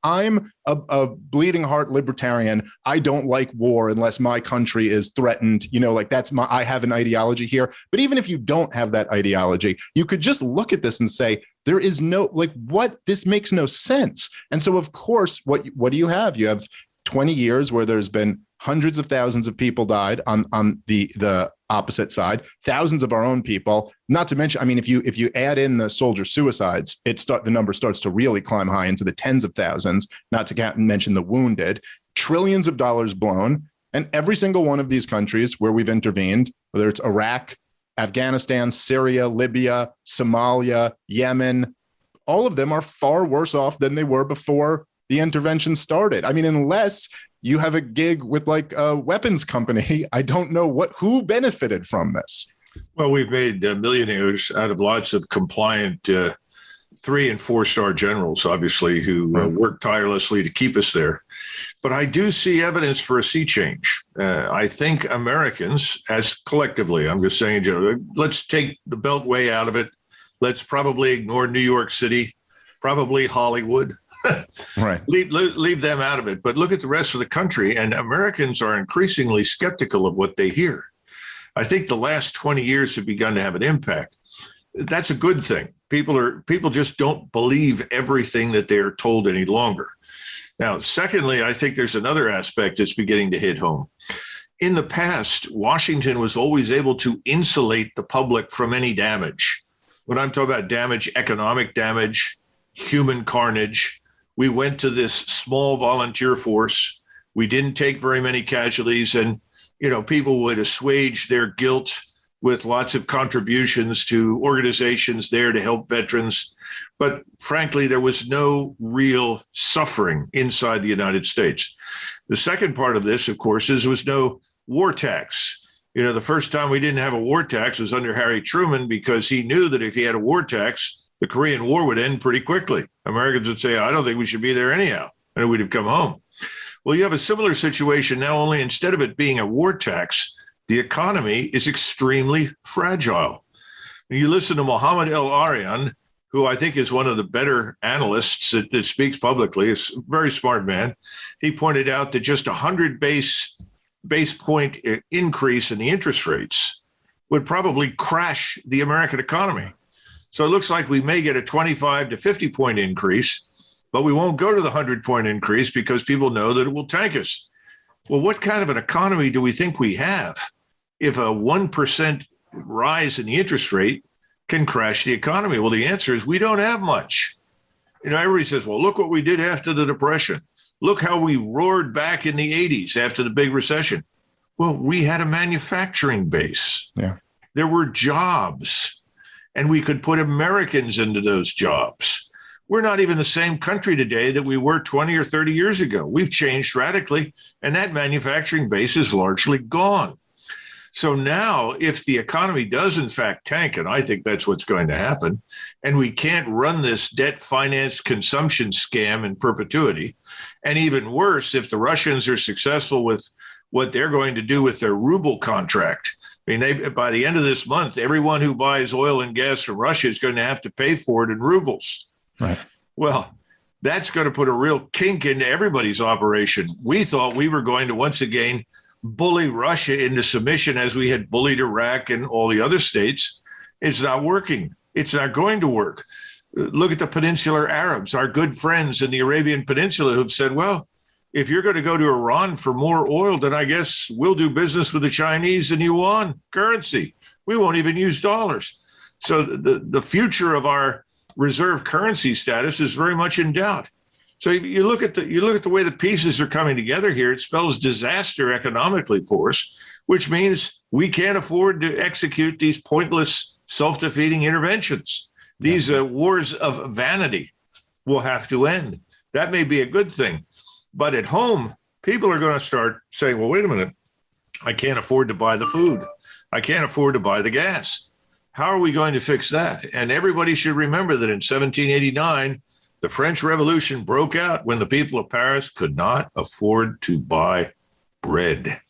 I'm a bleeding heart libertarian. I don't like war unless my country is threatened. Like I have an ideology here. But even if you don't have that ideology, you could just look at this and say, there is no, this makes no sense. And so, of course, what do you have? You have 20 years where there's been hundreds of thousands of people died on the opposite side, thousands of our own people, not to mention, I mean, if you add in the soldier suicides, the number starts to really climb high into the tens of thousands, not to mention the wounded, trillions of dollars blown. And every single one of these countries where we've intervened, whether it's Iraq, Afghanistan, Syria, Libya, Somalia, Yemen, all of them are far worse off than they were before the intervention started. I mean, unless you have a gig with like a weapons company, I don't know who benefited from this. Well, we've made millionaires out of lots of compliant 3- and 4-star generals, obviously, who work tirelessly to keep us there. But I do see evidence for a sea change. I think Americans, as collectively, I'm just saying, let's take the Beltway out of it. Let's probably ignore New York City, probably Hollywood. Right. Leave them out of it. But look at the rest of the country, and Americans are increasingly skeptical of what they hear. I think the last 20 years have begun to have an impact. That's a good thing. People just don't believe everything that they're told any longer. Now, secondly, I think there's another aspect that's beginning to hit home. In the past, Washington was always able to insulate the public from any damage. When I'm talking about damage, economic damage, human carnage, we went to this small volunteer force. We didn't take very many casualties, and people would assuage their guilt with lots of contributions to organizations there to help veterans. But frankly, there was no real suffering inside the United States. The second part of this, of course, is there was no war tax. The first time we didn't have a war tax was under Harry Truman, because he knew that if he had a war tax, the Korean War would end pretty quickly. Americans would say, I don't think we should be there anyhow, and we'd have come home. Well, you have a similar situation now, only instead of it being a war tax, the economy is extremely fragile. You listen to Mohammed El-Arian, who I think is one of the better analysts that speaks publicly, is a very smart man. He pointed out that just 100 base point increase in the interest rates would probably crash the American economy. So it looks like we may get a 25 to 50 point increase, but we won't go to the 100-point increase because people know that it will tank us. Well, what kind of an economy do we think we have if a 1% rise in the interest rate can crash the economy? Well, the answer is we don't have much. Everybody says, well, look what we did after the Depression. Look how we roared back in the 80s after the big recession. Well, we had a manufacturing base. Yeah. There were jobs, and we could put Americans into those jobs. We're not even the same country today that we were 20 or 30 years ago. We've changed radically, and that manufacturing base is largely gone. So now, if the economy does in fact tank, and I think that's what's going to happen, and we can't run this debt-financed consumption scam in perpetuity, and even worse, if the Russians are successful with what they're going to do with their ruble contract, I mean, by the end of this month, everyone who buys oil and gas from Russia is going to have to pay for it in rubles. Right. Well, that's going to put a real kink into everybody's operation. We thought we were going to once again bully Russia into submission as we had bullied Iraq and all the other states. It's not working. It's not going to work. Look at the Peninsular Arabs, our good friends in the Arabian Peninsula, who've said, well, if you're going to go to Iran for more oil, then I guess we'll do business with the Chinese in yuan currency. We won't even use dollars. So the future of our reserve currency status is very much in doubt. So you look at the way the pieces are coming together here. It spells disaster economically for us, which means we can't afford to execute these pointless, self-defeating interventions. These wars of vanity will have to end. That may be a good thing. But at home, people are going to start saying, well, wait a minute. I can't afford to buy the food. I can't afford to buy the gas. How are we going to fix that? And everybody should remember that in 1789, the French Revolution broke out when the people of Paris could not afford to buy bread.